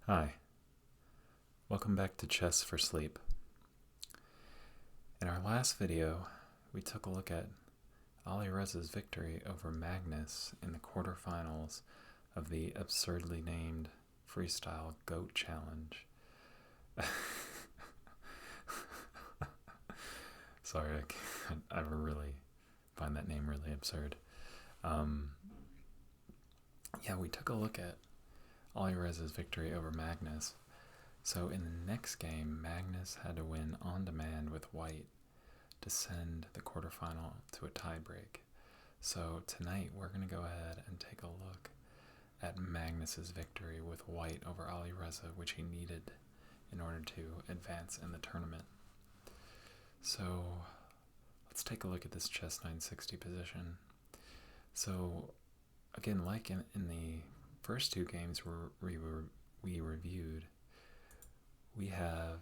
Hi, welcome back to Chess for Sleep. In our last video, we took a look at Alireza's victory over Magnus in the quarterfinals of the absurdly named Freestyle G.O.A.T challenge. Sorry, I really find that name really absurd. We took a look at Alireza's victory over Magnus. So in the next game, Magnus had to win on demand with white to send the quarterfinal to a tiebreak. So tonight we're going to go ahead and take a look at Magnus's victory with white over Alireza, which he needed in order to advance in the tournament. So let's take a look at this chess 960 position. So again, like in the first two games we reviewed, we have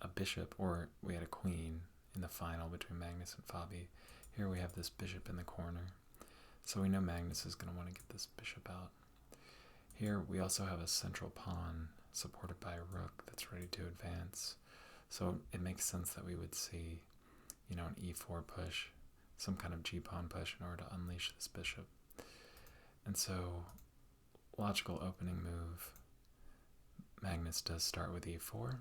a bishop, or we had a queen in the final between Magnus and Fabi. Here we have this bishop in the corner. So we know Magnus is going to want to get this bishop out. Here we also have a central pawn supported by a rook that's ready to advance. So it makes sense that we would see, an e4 push, some kind of g-pawn push in order to unleash this bishop. And so, logical opening move, Magnus does start with e4.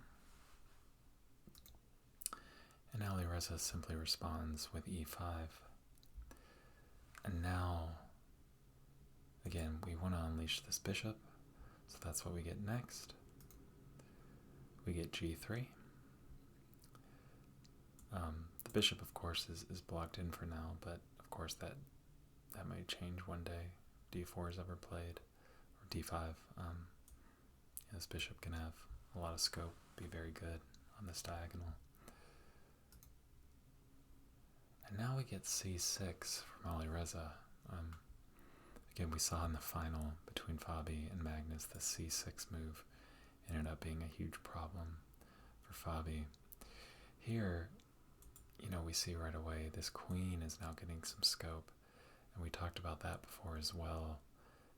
And Alireza simply responds with e5. And now, again, we want to unleash this bishop, so that's what we get next. We get g3. The bishop, of course, is blocked in for now, but of course that might change one day. d4 is ever played, or d5. This bishop can have a lot of scope, be very good on this diagonal. And now we get c6 from Alireza. Again, we saw in the final between Fabi and Magnus, the c6 move ended up being a huge problem for Fabi. Here, we see right away this queen is now getting some scope, and we talked about that before as well,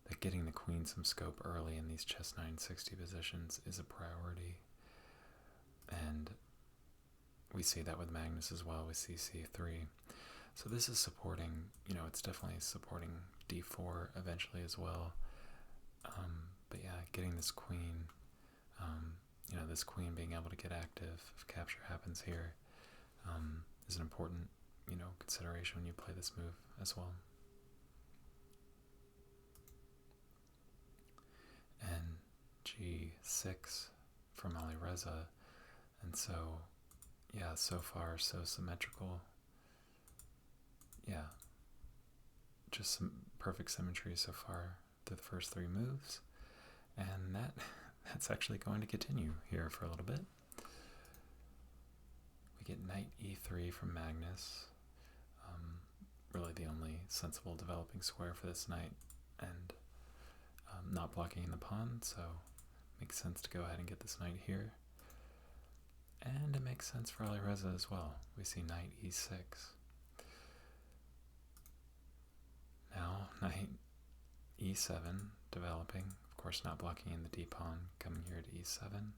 that getting the queen some scope early in these chess 960 positions is a priority. And we see that with Magnus as well, with c3. So this is supporting, it's definitely supporting d4 eventually as well. But yeah, getting this queen, this queen being able to get active if capture happens here, is an important, consideration when you play this move as well. And g6 from Alireza. And so, so far so symmetrical. Just some perfect symmetry so far through the first three moves. And that's actually going to continue here for a little bit. We get knight e3 from Magnus. Really the only sensible developing square for this knight, and not blocking the pawn, so makes sense to go ahead and get this knight here. And it makes sense for Alireza as well. We see knight e6. Now knight e7 developing, of course not blocking in the d-pawn, coming here to e7.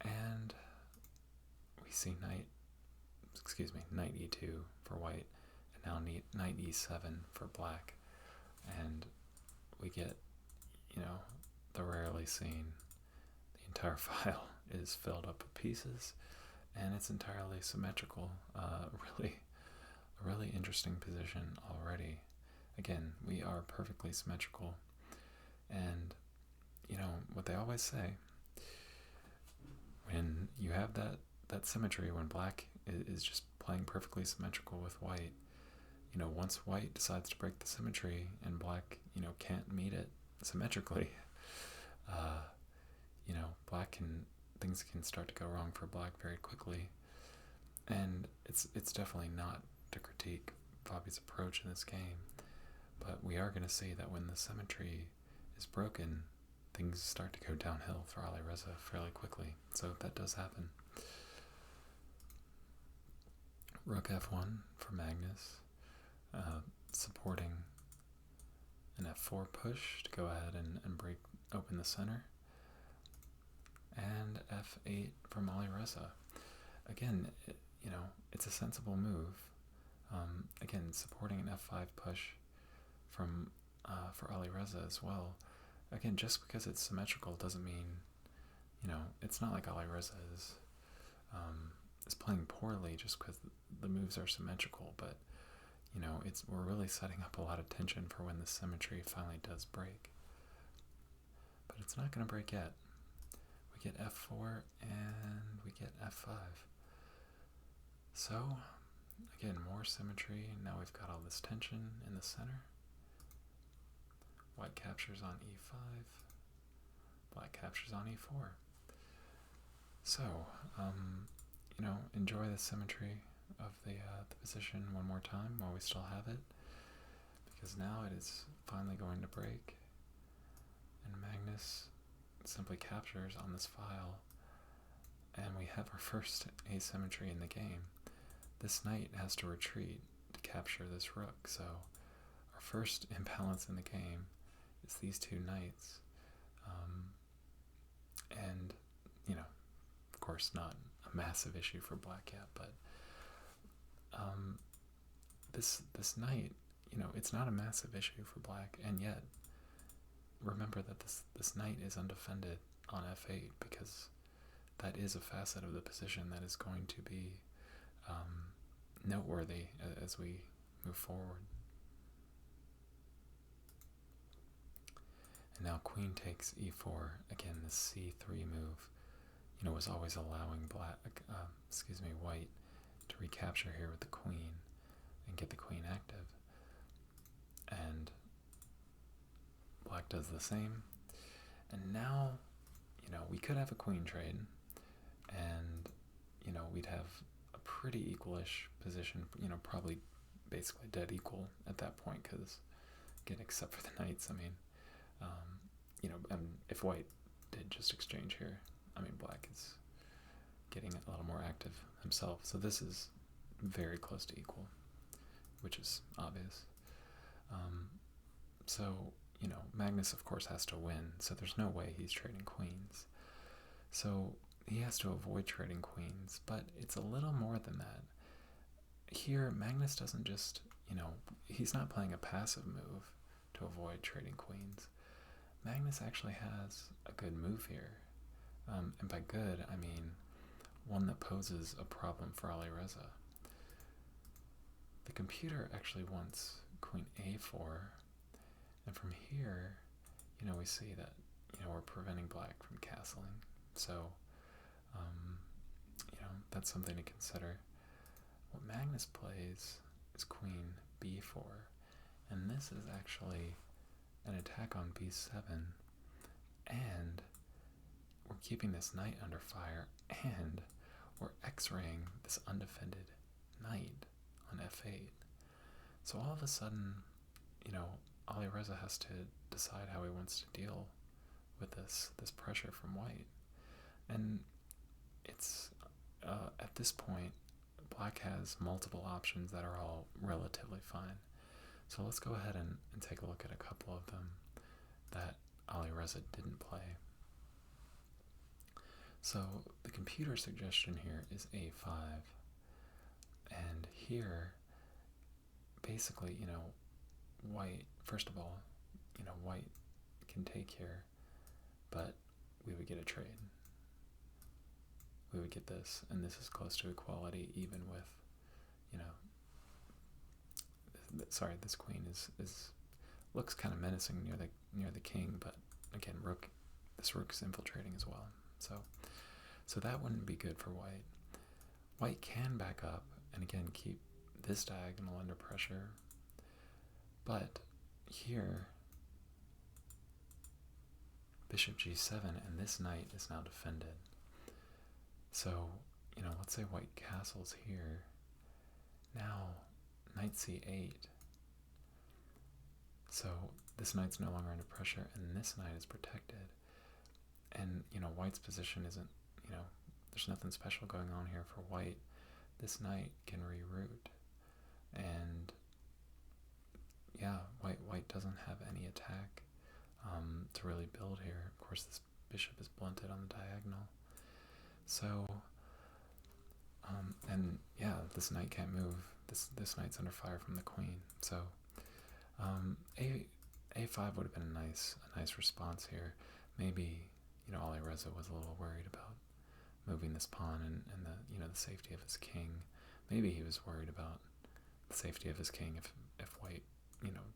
And we see knight e2 for white, and now knight e7 for black. And we get, the rarely seen, the entire file is filled up with pieces, and it's entirely symmetrical. Really interesting position already. Again, we are perfectly symmetrical, and what they always say, when you have that symmetry, when black is just playing perfectly symmetrical with white, once white decides to break the symmetry and black, can't meet it symmetrically, things can start to go wrong for black very quickly. And it's definitely not to critique Fabi's approach in this game, but we are going to see that when the symmetry is broken, things start to go downhill for Alireza fairly quickly. So that does happen. Rook f1 for Magnus, supporting an f4 push to go ahead and break open in the center. And f8 from Alireza. Again, it's a sensible move. Again, supporting an f5 push from for Alireza as well. Again, just because it's symmetrical doesn't mean, it's not like Alireza is playing poorly just because the moves are symmetrical, but we're really setting up a lot of tension for when the symmetry finally does break. But it's not going to break yet. We get f4 and we get f5. So, again, more symmetry. Now we've got all this tension in the center. White captures on e5. Black captures on e4. So, enjoy the symmetry of the position one more time while we still have it, because now it is finally going to break, and Magnus simply captures on this file, and we have our first asymmetry in the game. This knight has to retreat to capture this rook, so our first imbalance in the game is these two knights, and of course not a massive issue for black yet, but this knight, it's not a massive issue for black, and yet remember that this knight is undefended on f8, because that is a facet of the position that is going to be noteworthy as we move forward. And now queen takes e4. Again, this c3 move, was always allowing white to recapture here with the queen and get the queen active. And black does the same. And now, we could have a queen trade, and, we'd have a pretty equalish position, probably basically dead equal at that point, because, again, except for the knights, and if white did just exchange here, black is getting a little more active himself. So this is very close to equal, which is obvious. So, Magnus, of course, has to win, so there's no way he's trading queens. So he has to avoid trading queens, but it's a little more than that. Here, Magnus doesn't just, he's not playing a passive move to avoid trading queens. Magnus actually has a good move here. And by good, I mean one that poses a problem for Alireza. The computer actually wants queen a4, and from here, we see that, we're preventing black from castling. So, that's something to consider. What Magnus plays is queen b4, and this is actually an attack on b7, and we're keeping this knight under fire, and we're x-raying this undefended knight on f8. So all of a sudden, Alireza has to decide how he wants to deal with this pressure from white. And it's, at this point, black has multiple options that are all relatively fine. So let's go ahead and take a look at a couple of them that Alireza didn't play. So the computer suggestion here is a5. And here, basically, white, first of all, white can take here, but we would get a trade. We would get this, and this is close to equality, even with, this queen is looks kind of menacing near the king, but again, this rook's infiltrating as well. So that wouldn't be good for white. White can back up and again keep this diagonal under pressure, but here bishop g7, and this knight is now defended. So, let's say white castles here. Now, knight c8. So, this knight's no longer under pressure, and this knight is protected. And, white's position isn't, there's nothing special going on here for white. This knight can reroute. And, yeah, white doesn't have any attack to really build here. Of course, this bishop is blunted on the diagonal. So, and yeah, this knight can't move. This knight's under fire from the queen. So, a5 would have been a nice response here. Maybe, Alireza was a little worried about moving this pawn and the the safety of his king. Maybe he was worried about the safety of his king if white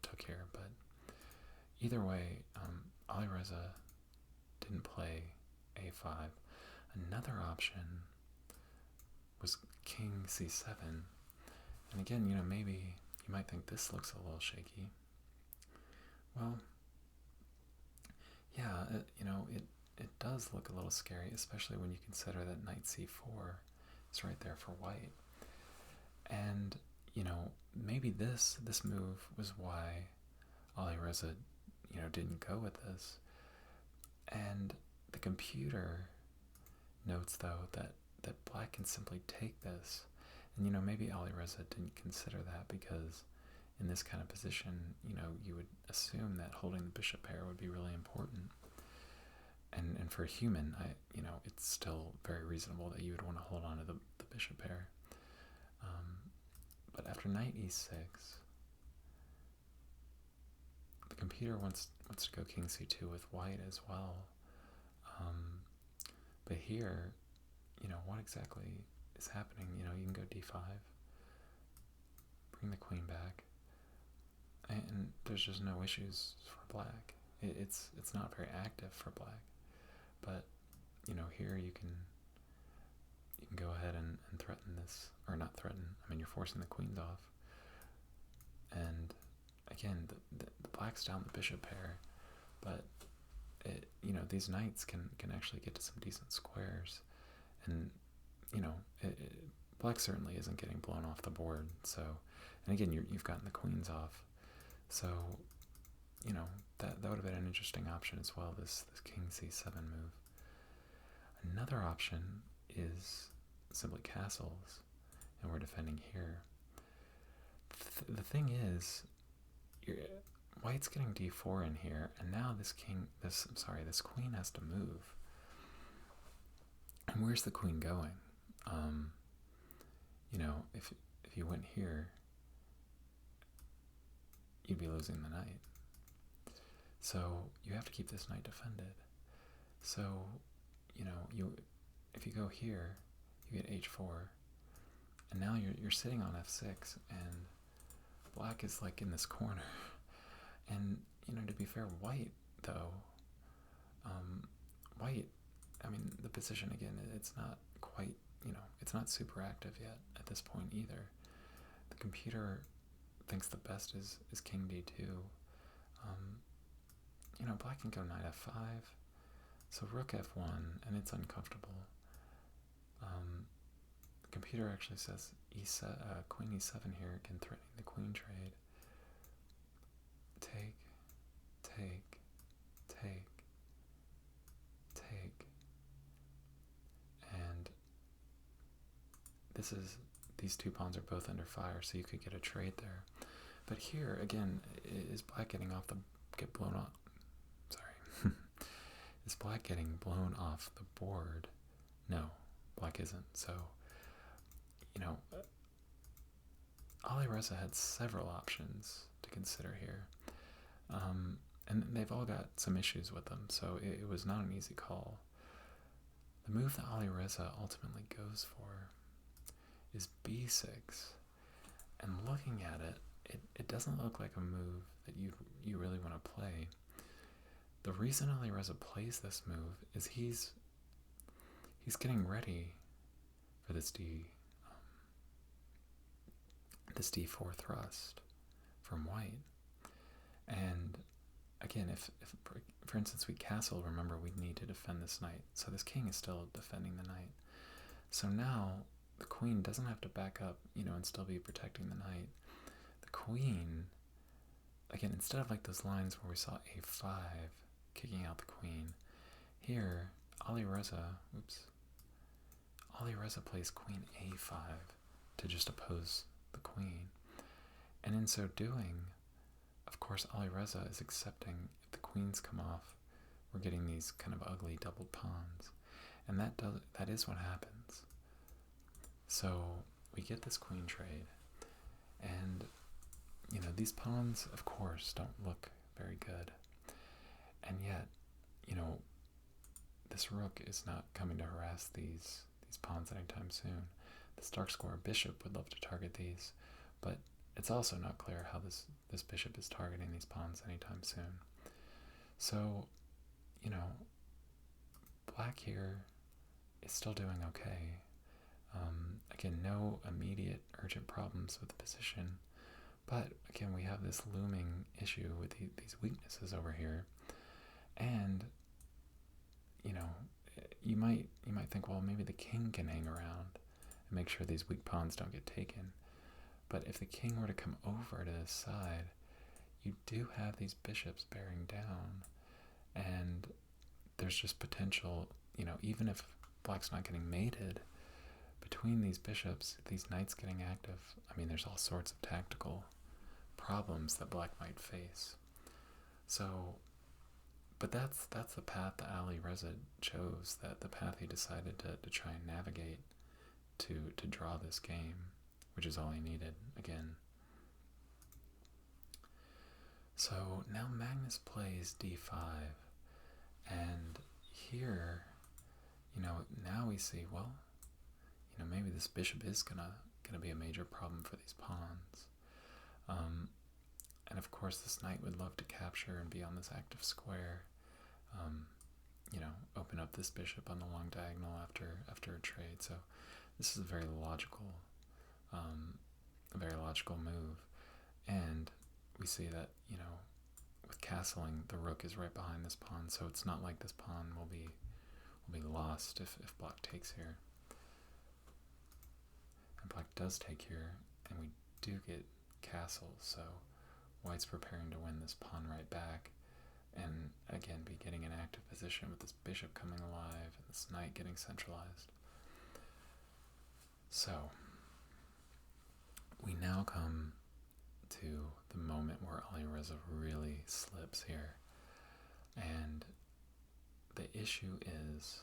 took here. But either way, Alireza didn't play a5. Another option was king c7. And again, maybe you might think this looks a little shaky. Well, yeah, it does look a little scary, especially when you consider that knight c4 is right there for white. And, maybe this move was why Alireza, didn't go with this. And the computer notes, though, that black can simply take this. And, maybe Alireza didn't consider that because in this kind of position, you would assume that holding the bishop pair would be really important. And for a human, it's still very reasonable that you would want to hold on to the bishop pair. But after knight e6, the computer wants to go king c2 with white as well. But here, what exactly is happening? You can go d5, bring the queen back, and there's just no issues for black. It's not very active for black. But, here you can go ahead and threaten this, or not threaten, you're forcing the queens off. And again, the black's down the bishop pair, but these knights can actually get to some decent squares. And, black certainly isn't getting blown off the board. So, and again, you've gotten the queens off. So, that would have been an interesting option as well, this king c7 move. Another option is simply castles, and we're defending here. The thing is, white's getting d4 in here, and now this queen has to move. And where's the queen going? If you went here, you'd be losing the knight. So you have to keep this knight defended. So, if you go here, you get h4, and now you're sitting on f6, and black is like in this corner. And to be fair, white though, the position again, it's not quite, it's not super active yet at this point either. The computer thinks the best is king d2. Black can go knight f5, so rook f1, and it's uncomfortable. The computer actually says queen e7 here, again threatening the queen trade. Take, take, take, take. And these two pawns are both under fire, so you could get a trade there. But here, again, is black getting blown off? Sorry. Is black getting blown off the board? No, black isn't. So, Alireza had several options to consider here. And they've all got some issues with them, so it was not an easy call. The move that Alireza ultimately goes for is b6. And looking at it, it doesn't look like a move that you really want to play. The reason Alireza plays this move is he's getting ready for this d4 thrust from white. And again, if for instance we castle, remember we need to defend this knight. So this king is still defending the knight. So now the queen doesn't have to back up, and still be protecting the knight. The queen, again, instead of like those lines where we saw a5 kicking out the queen, here Alireza plays queen a5 to just oppose the queen. And in so doing, of course, Alireza is accepting if the queens come off, we're getting these kind of ugly doubled pawns. And that is what happens. So we get this queen trade, and these pawns, of course, don't look very good. And yet, this rook is not coming to harass these pawns anytime soon. This dark square bishop would love to target these, but it's also not clear how this bishop is targeting these pawns anytime soon. So, black here is still doing okay. Again, no immediate urgent problems with the position, but again, we have this looming issue with these weaknesses over here. And you might think, well, maybe the king can hang around and make sure these weak pawns don't get taken. But if the king were to come over to this side, you do have these bishops bearing down, and there's just potential, even if black's not getting mated, between these bishops, these knights getting active, there's all sorts of tactical problems that black might face. So, but that's the path that Alireza chose, the path he decided to try and navigate to draw this game, which is all he needed, again. So now Magnus plays d5, and here, now we see, well, maybe this bishop is gonna be a major problem for these pawns. And of course, this knight would love to capture and be on this active square. Open up this bishop on the long diagonal after a trade. So this is a very logical move. And we see that, with castling, the rook is right behind this pawn, so it's not like this pawn will be lost if black takes here. And black does take here, and we do get castles, so white's preparing to win this pawn right back, and again be getting an active position with this bishop coming alive and this knight getting centralized. So we now come to the moment where Alireza really slips here, and the issue is,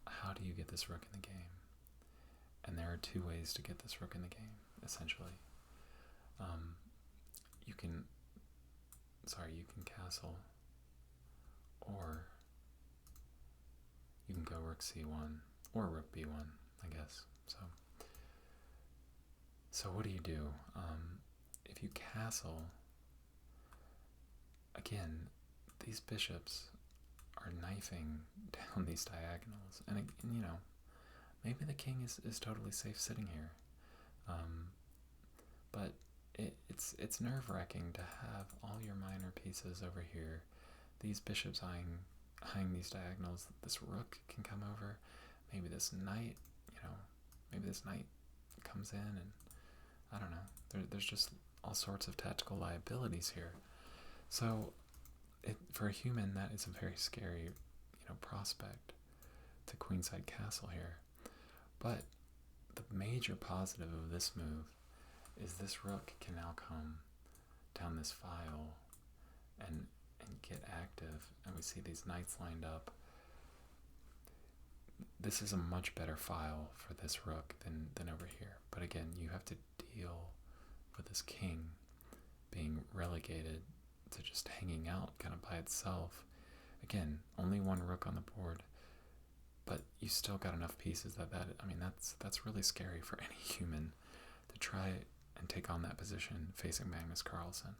how do you get this rook in the game? And there are two ways to get this rook in the game, essentially. You can castle, or you can go rook c1 or rook b1, I guess. So what do? If you castle, again, these bishops are knifing down these diagonals, and maybe the king is totally safe sitting here, but it's nerve-wracking to have all your minor pieces over here, these bishops eyeing these diagonals. This rook can come over, maybe this knight comes in, and I don't know, there's just all sorts of tactical liabilities here. So for a human, that is a very scary prospect to queenside castle here. But the major positive of this move is this rook can now come down this file and get active, and we see these knights lined up. This is a much better file for this rook than over here. But again, you have to deal with this king being relegated to just hanging out kind of by itself. Again, only one rook on the board, but you still got enough pieces that's really scary for any human to try and take on that position facing Magnus Carlsen.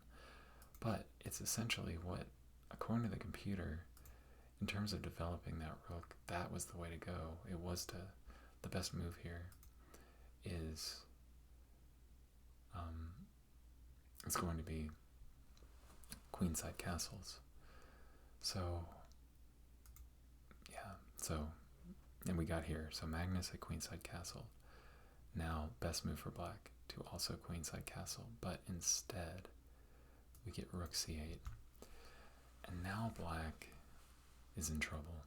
But it's essentially what, according to the computer, in terms of developing that rook, that was the way to go. It was the best move here is it's going to be queenside castles. And we got here. So Magnus at queenside castle. Now, best move for black to also queenside castle, but instead we get rook c8. And now black is in trouble.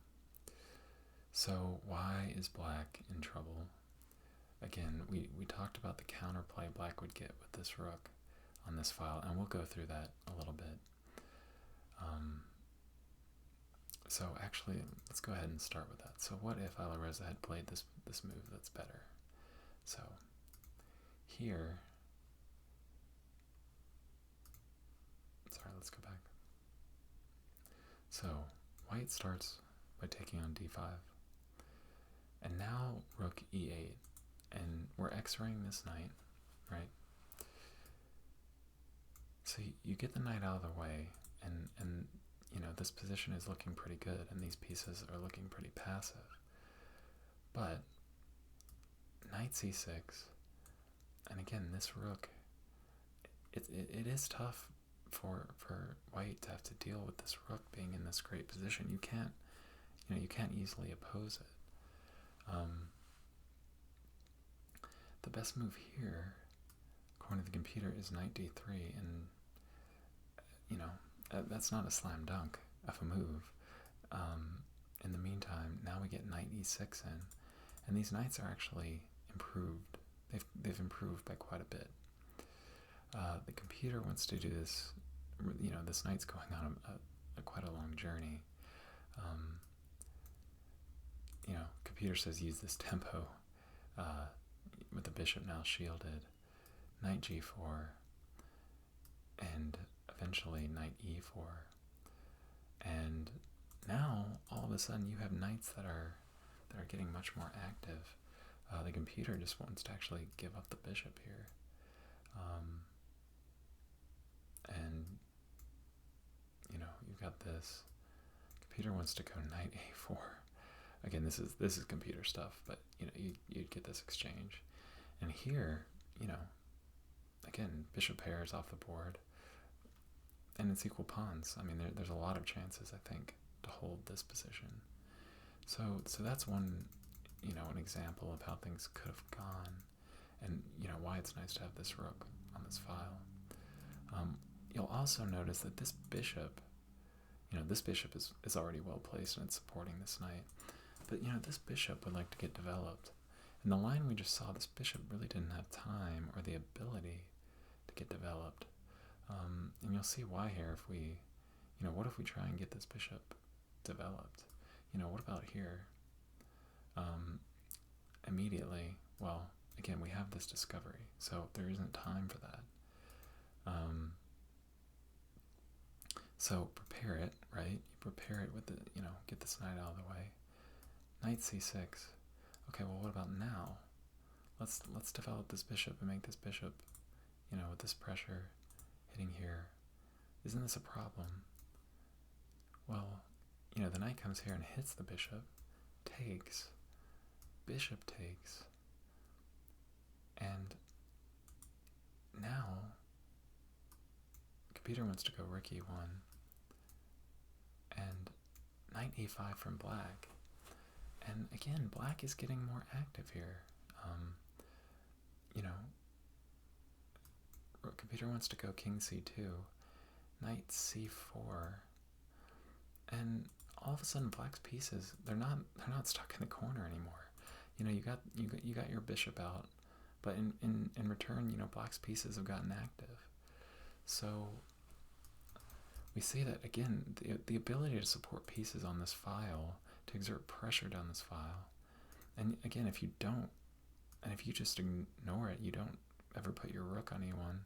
So why is black in trouble? Again, we talked about the counterplay black would get with this rook on this file, and we'll go through that a little bit. So actually, let's go ahead and start with that. So what if Alireza had played this move that's better? So here, sorry, let's go back. So white starts by taking on d5, and now rook e8, and we're x-raying this knight, right? So you get the knight out of the way, and you know, this position is looking pretty good, and these pieces are looking pretty passive. But knight c6, and again, this rook, it is tough for white to have to deal with this rook being in this great position. You can't easily oppose it. The best move here, according to the computer, is knight d3, and you know, that's not a slam dunk of a move. In the meantime, now we get knight e6 in, and these knights are actually improved. They've improved by quite a bit. The computer wants to do this. You know, this knight's going on quite a long journey. You know, computer says use this tempo with the bishop now shielded. Knight g4, and eventually knight e4. And now all of a sudden you have knights that are getting much more active. The computer just wants to actually give up the bishop here. And you know, you've got this. Computer wants to go knight a4. Again, this is computer stuff, but you know, you'd get this exchange. And here, you know, again, bishop pairs off the board, and it's equal pawns. I mean, there's a lot of chances, I think, to hold this position. So that's one, you know, an example of how things could have gone, and you know, why it's nice to have this rook on this file. You'll also notice that this bishop, you know, this bishop is already well placed and it's supporting this knight, but you know, this bishop would like to get developed. In the line we just saw, this bishop really didn't have time or the ability to get developed. And you'll see why here if we, you know, what if we try and get this bishop developed? You know, what about here? Immediately, well, again, we have this discovery, so there isn't time for that. So prepare it, right? You prepare it with the, you know, get this knight out of the way. Knight c6. Okay, well, what about now? Let's develop this bishop and make this bishop, you know, with this pressure hitting here. Isn't this a problem? Well, you know, the knight comes here and hits the bishop, takes, bishop takes, and now computer wants to go rook e1, and knight e5 from black. And again, black is getting more active here. You know, computer wants to go king c2, knight c4, and all of a sudden black's pieces, they're not stuck in the corner anymore. You know, you got your bishop out, but in return, you know, black's pieces have gotten active. So we see that again, the ability to support pieces on this file, to exert pressure down this file, and again, if you don't, and if you just ignore it, you don't ever put your rook on e1,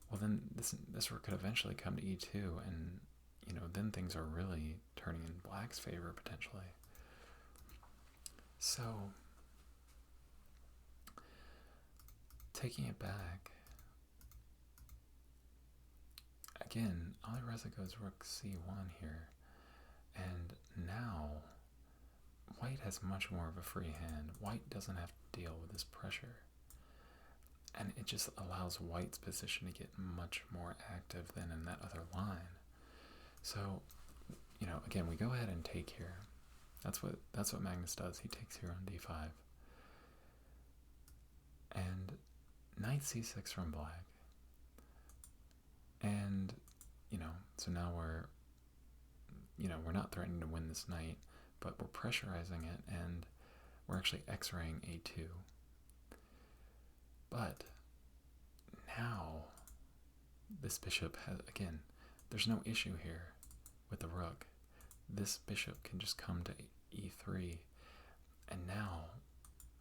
well then this rook could eventually come to e2, and you know, then things are really turning in black's favor potentially. So taking it back, again, Alireza goes rook c1 here, and now white has much more of a free hand. White doesn't have to deal with this pressure, and it just allows white's position to get much more active than in that other line. So, you know, again, we go ahead and take here. That's what Magnus does. He takes here on d5, and knight c6 from black. And you know, so now we're not threatening to win this knight, but we're pressurizing it, and we're actually x-raying a2. But now this bishop has, again, there's no issue here with the rook. This bishop can just come to e3, and now,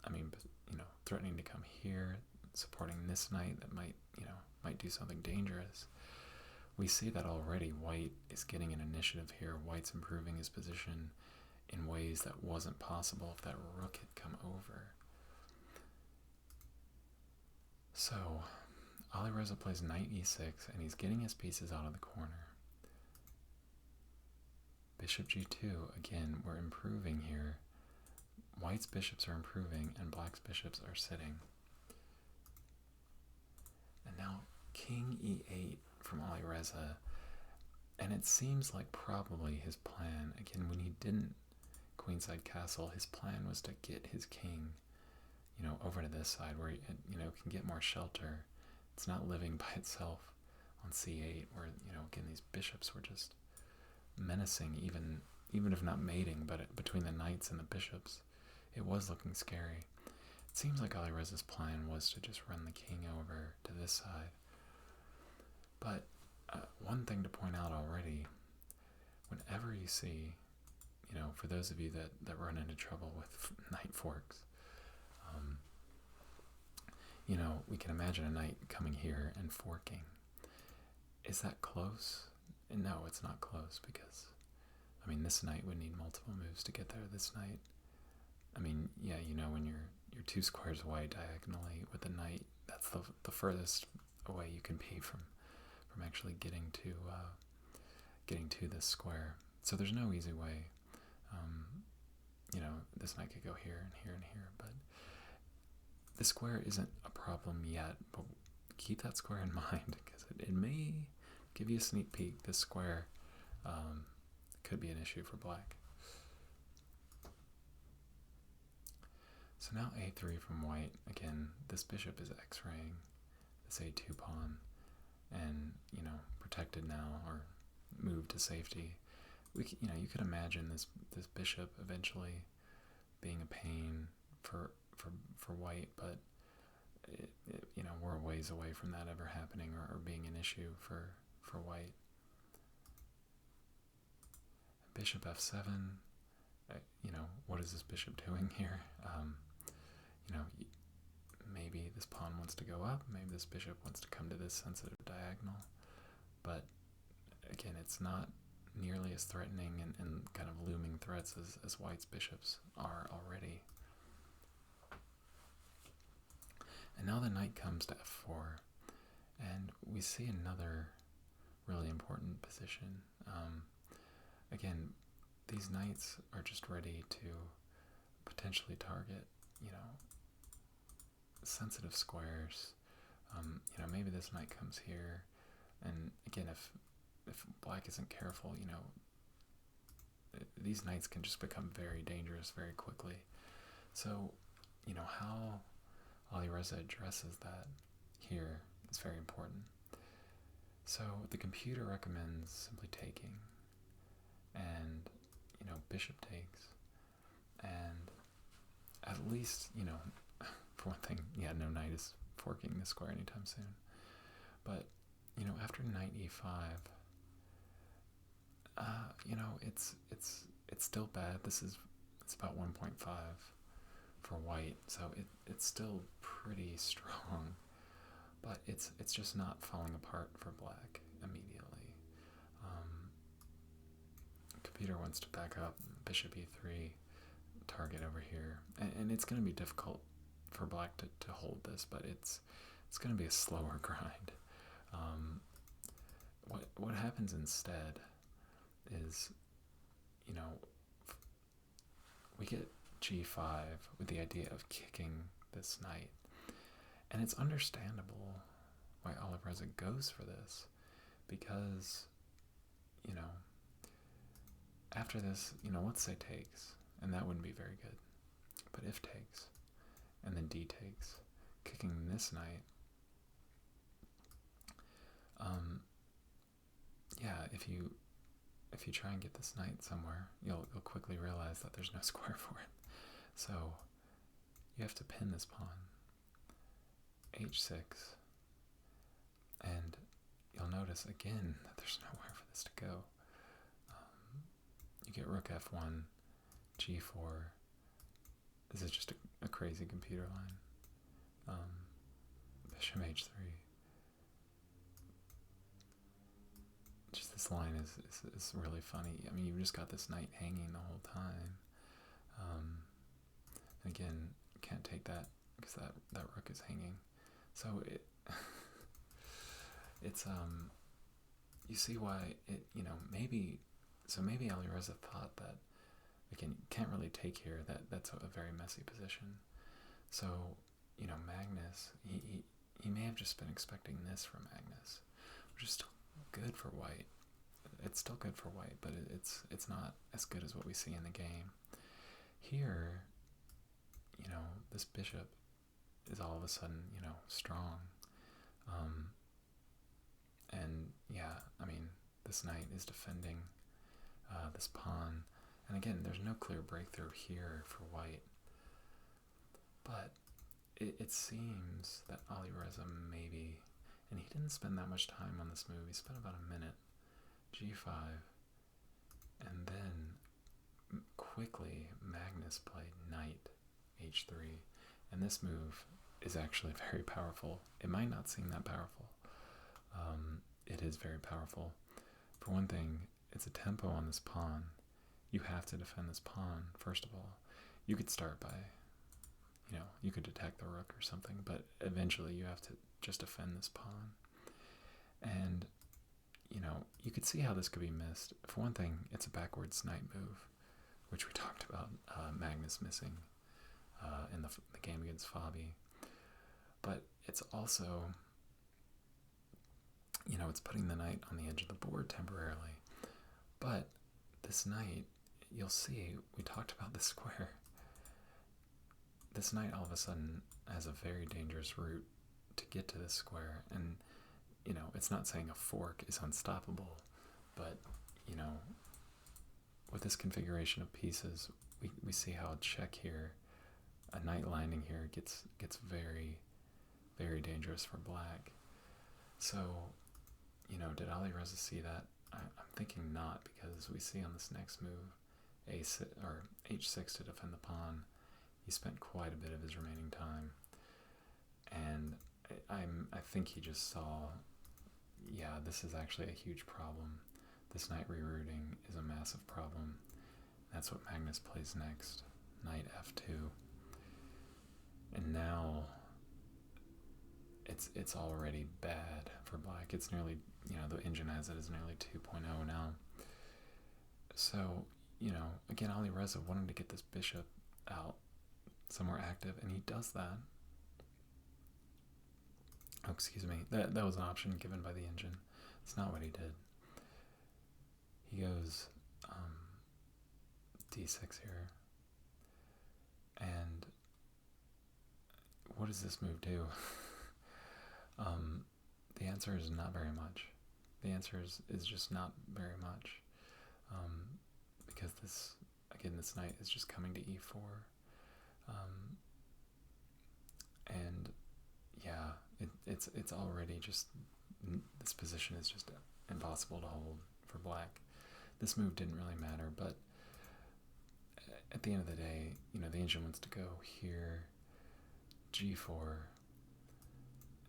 I mean, threatening to come here, supporting this knight that might do something dangerous. We see that already. White is getting an initiative here. White's improving his position in ways that wasn't possible if that rook had come over. So, Alireza plays knight e6, and he's getting his pieces out of the corner. Bishop g2, again, we're improving here. White's bishops are improving, and black's bishops are sitting. And now king e8 from Alireza, and it seems like probably his plan, again, when he didn't queenside castle, his plan was to get his king, over to this side where he, can get more shelter. It's not living by itself on c8, where, again, these bishops were just menacing, even if not mating, but between the knights and the bishops, it was looking scary. It seems like Alireza's plan was to just run the king over to this side. But one thing to point out already, whenever you see, for those of you that run into trouble with knight forks, we can imagine a knight coming here and forking. Is that close? No, it's not close, because, this knight would need multiple moves to get there. This knight, when you're 2 squares away diagonally with a knight, that's the furthest away you can be from actually getting to this square. So there's no easy way. This knight could go here and here and here, but the square isn't a problem yet. But keep that square in mind, because it may give you a sneak peek. This square could be an issue for black. So now a3 from white. Again, this bishop is x-raying this a2 pawn, and protected now, or moved to safety. You could imagine this bishop eventually being a pain for white, but we're a ways away from that ever happening or being an issue for white. Bishop f7. What is this bishop doing here? Maybe this pawn wants to go up. Maybe this bishop wants to come to this sensitive diagonal. But again, it's not nearly as threatening and kind of looming threats as white's bishops are already. And now the knight comes to f4, and we see another really important position. Again, these knights are just ready to potentially target, sensitive squares. Maybe this knight comes here, and again, if black isn't careful, these knights can just become very dangerous very quickly. So, how Alireza addresses that here is very important. So the computer recommends simply taking, and bishop takes, and at least, for one thing, no knight is forking this square anytime soon. But after knight e5, it's still bad. It's about 1.5 for white, so it's still pretty strong, but it's just not falling apart for black immediately. Computer wants to back up, bishop e3, target over here, and it's going to be difficult for black to hold this, but it's going to be a slower grind. What happens instead is, we get g5 with the idea of kicking this knight, and it's understandable why Alireza goes for this, because after this, let's say takes, and that wouldn't be very good, but if takes, and then d takes, kicking this knight, if you try and get this knight somewhere, you'll quickly realize that there's no square for it. So you have to pin this pawn, h6, and you'll notice again that there's nowhere for this to go. You get rook f1, g4. This is just a crazy computer line. Bishop h3. Just this line is really funny. I mean, you've just got this knight hanging the whole time. And again, can't take that because that rook is hanging. So it's you see why maybe Alireza thought that, again, you can't really take here, that's a very messy position. So Magnus, he may have just been expecting this from Magnus, which is still good for white. It's still good for white, but it's not as good as what we see in the game. Here, this bishop is all of a sudden, strong. And yeah, I mean, this knight is defending this pawn. And again, there's no clear breakthrough here for white. But it seems that Alireza maybe, and he didn't spend that much time on this move. He spent about a minute. G5. And then quickly Magnus played knight h3. And this move is actually very powerful. It might not seem that powerful. It is very powerful. For one thing, it's a tempo on this pawn. You have to defend this pawn, first of all. You could start by, you could attack the rook or something, but eventually you have to just defend this pawn. And, you could see how this could be missed. For one thing, it's a backwards knight move, which we talked about Magnus missing in the game against Fabi. But it's also, it's putting the knight on the edge of the board temporarily. But this knight, you'll see, we talked about the square. This knight all of a sudden has a very dangerous route to get to this square. And, it's not saying a fork is unstoppable, but, with this configuration of pieces, we see how a check here, a knight landing here gets very, very dangerous for black. So, did Alireza see that? I'm thinking not, because we see on this next move, h6 to defend the pawn. He spent quite a bit of his remaining time, and I think he just saw, yeah, this is actually a huge problem. This knight rerouting is a massive problem. That's what Magnus plays next, knight f2, and now it's already bad for black. It's nearly, the engine has it as nearly 2.0 now. So, again, Alireza wanted to get this bishop out somewhere active, and he does that. Oh, excuse me. That was an option given by the engine. It's not what he did. He goes d6 here. And what does this move do? The answer is not very much. The answer is just not very much. Because this knight is just coming to e4. And yeah, it's already just, this position is just impossible to hold for black. This move didn't really matter, but at the end of the day, the engine wants to go here, g4,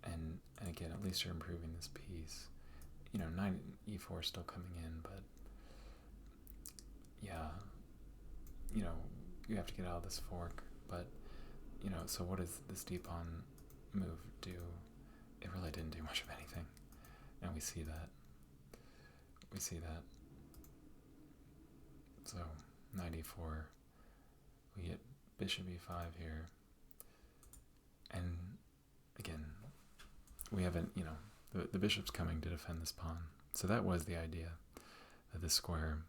and again, at least you're improving this piece. Knight e4 is still coming in, but yeah, you have to get out of this fork. But so what does this d-pawn move do? It really didn't do much of anything, and we see that. So knight e4, we get bishop e5 here, and again, we haven't, the bishop's coming to defend this pawn. So that was the idea of this square.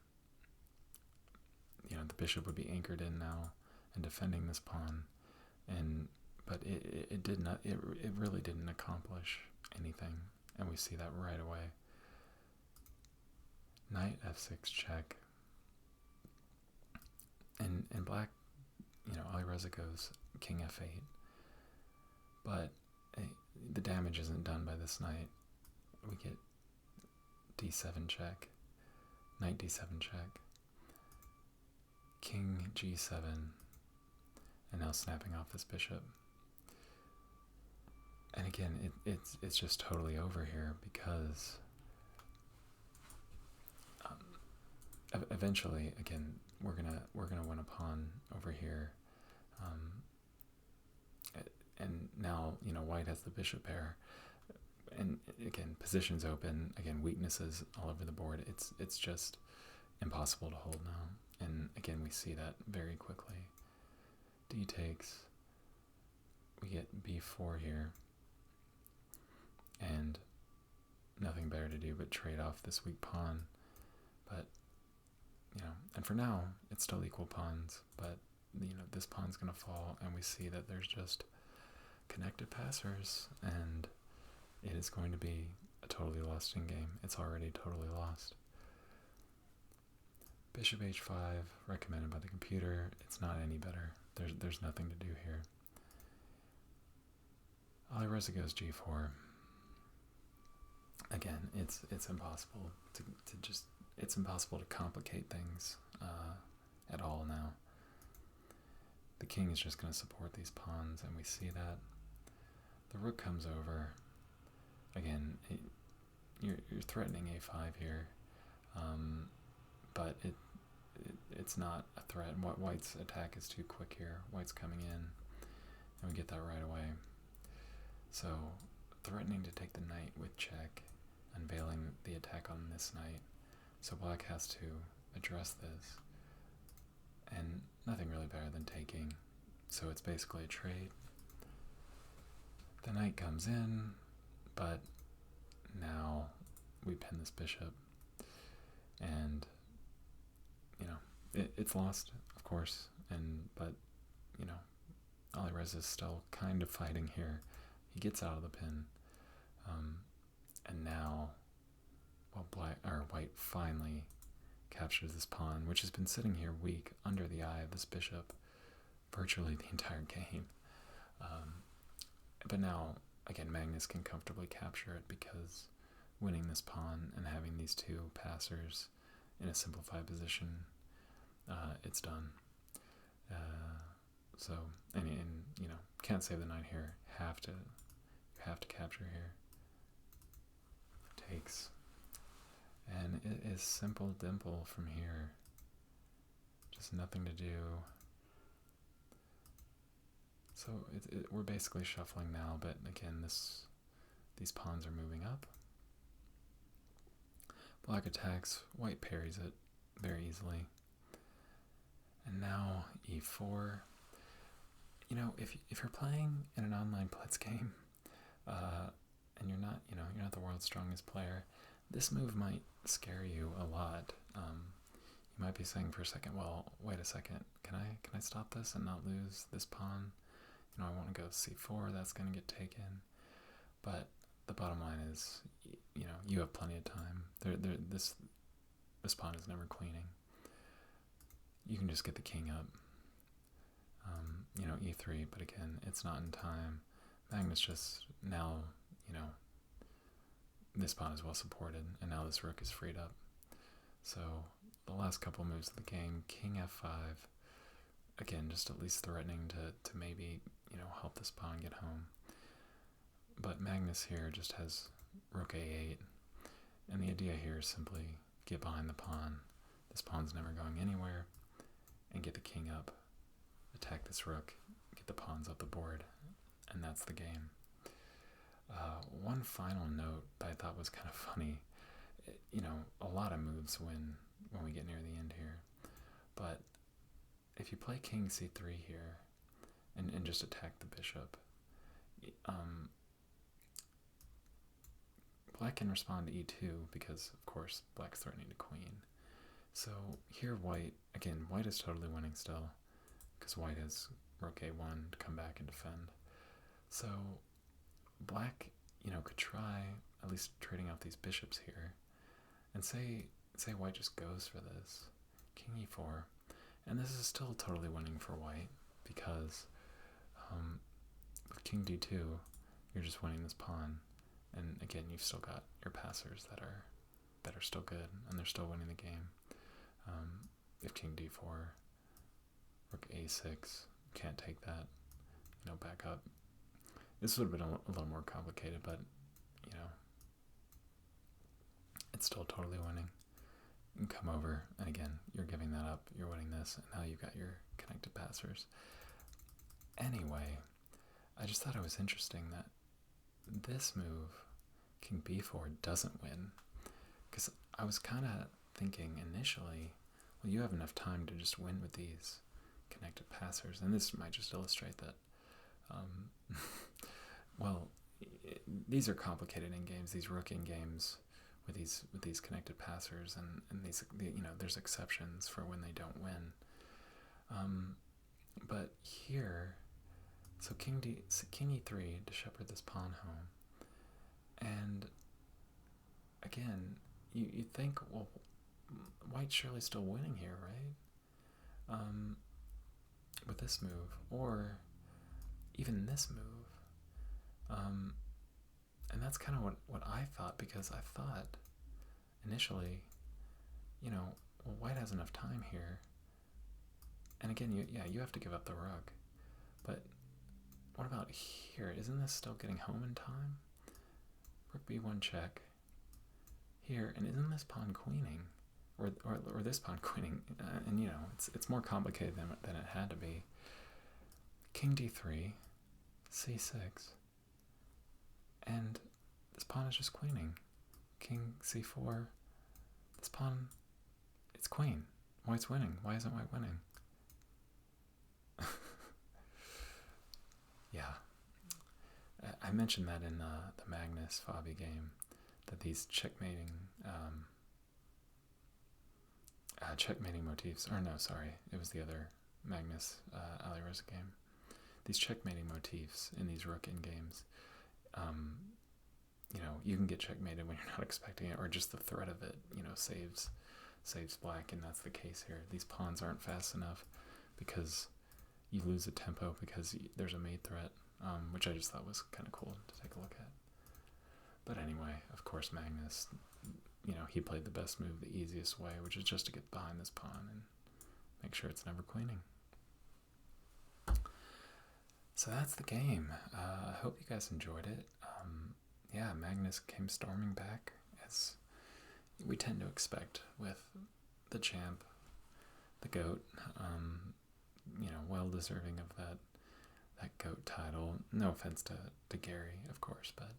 The bishop would be anchored in now and defending this pawn, but it did not. It really didn't accomplish anything, and we see that right away. Knight f6 check, and black, Alireza goes king f8, but the damage isn't done by this knight. We get d7 check, knight d7 check, king g7, and now snapping off this bishop. And again, it's just totally over here because eventually, again, we're gonna win a pawn over here, and now white has the bishop pair, and again positions open, again weaknesses all over the board. It's just impossible to hold now, and again we see that very quickly. D takes, we get b4 here, and nothing better to do but trade off this weak pawn. But and for now it's still equal pawns, but this pawn's gonna fall, and we see that there's just connected passers, and it is going to be a totally lost in game. It's already totally lost. Bishop h5, recommended by the computer. It's not any better. There's nothing to do here. Alireza goes g4. Again, it's impossible to just, it's impossible to complicate things at all now. The king is just going to support these pawns, and we see that. The rook comes over. Again, you're threatening a5 here, but it's not a threat. White's attack is too quick here. White's coming in, and we get that right away. So, threatening to take the knight with check, unveiling the attack on this knight. So black has to address this, and nothing really better than taking. So it's basically a trade. The knight comes in, but now we pin this bishop, and it's lost, of course, but Alireza is still kind of fighting here. He gets out of the pin, and now white finally captures this pawn, which has been sitting here weak under the eye of this bishop virtually the entire game. But now, again, Magnus can comfortably capture it because winning this pawn and having these two passers in a simplified position, it's done. So, and can't save the knight here. Have to capture here. Takes. And it is simple dimple from here. Just nothing to do. So we're basically shuffling now, but again, these pawns are moving up. Black attacks, white parries it very easily. And now e4. If you're playing in an online blitz game, and you're not the world's strongest player, this move might scare you a lot. You might be saying for a second, well, wait a second, can I stop this and not lose this pawn? I want to go c4, that's going to get taken. But the bottom line is, you have plenty of time. This pawn is never queening. You can just get the king up. E3, but again, it's not in time. Magnus just now, this pawn is well supported, and now this rook is freed up. So the last couple moves of the game, king f5, again, just at least threatening to maybe, help this pawn get home. But Magnus here just has rook a8, and the idea here is simply get behind the pawn. This pawn's never going anywhere, and get the king up, attack this rook, get the pawns off the board, and that's the game. One final note that I thought was kind of funny, a lot of moves when we get near the end here, but if you play king c3 here and just attack the bishop, black can respond to e2 because, of course, black's threatening to queen. So here white is totally winning still because white has rook a1 to come back and defend. So black, could try at least trading out these bishops here, and say white just goes for this, king e4, and this is still totally winning for white because with king d2, you're just winning this pawn, and again, you've still got your passers that are that are still good, and they're still winning the game. If king d4, rook a6, can't take that, back up. This would have been a little more complicated, but, it's still totally winning. You can come over, and again, you're giving that up, you're winning this, and now you've got your connected passers. Anyway, I just thought it was interesting that this move, king b4, doesn't win, because I was kind of thinking initially, well, you have enough time to just win with these connected passers, and this might just illustrate that. Well, these are complicated in games, these rook in games with these connected passers, and these, there's exceptions for when they don't win. But here, so king e3 to shepherd this pawn home, and again, you think, well, white's surely still winning here, right? With this move, or even this move. And that's kind of what I thought, because I thought initially, well, white has enough time here. And again, you have to give up the rook. But what about here? Isn't this still getting home in time? Rook b1 check here, and isn't this pawn queening, or this pawn queening? And it's more complicated than it had to be. King d3, c6, and this pawn is just queening. King c4, this pawn, it's queen. White's winning. Why isn't white winning? Yeah. I mentioned that in the Magnus Fabi game, that these checkmating motifs, or no, sorry, it was the other Magnus Alireza game. These checkmating motifs in these rook in games, you can get checkmated when you're not expecting it, or just the threat of it, saves black, and that's the case here. These pawns aren't fast enough because you lose a tempo because there's a mate threat, which I just thought was kind of cool to take a look at. But anyway, of course, Magnus, he played the best move the easiest way, which is just to get behind this pawn and make sure it's never queening. So that's the game. I hope you guys enjoyed it. Yeah, Magnus came storming back, as we tend to expect with the champ, the GOAT. Well deserving of that GOAT title. No offense to Gary, of course, but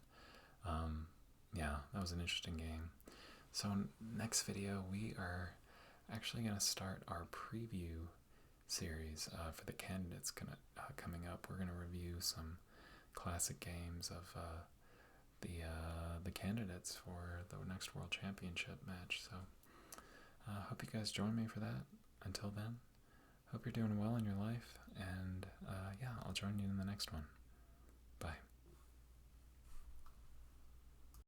yeah, that was an interesting game. So next video, we are actually going to start our preview series for the candidates coming up. We're going to review some classic games of the candidates for the next World Championship match. So hope you guys join me for that. Until then, hope you're doing well in your life, and yeah, I'll join you in the next one. Bye.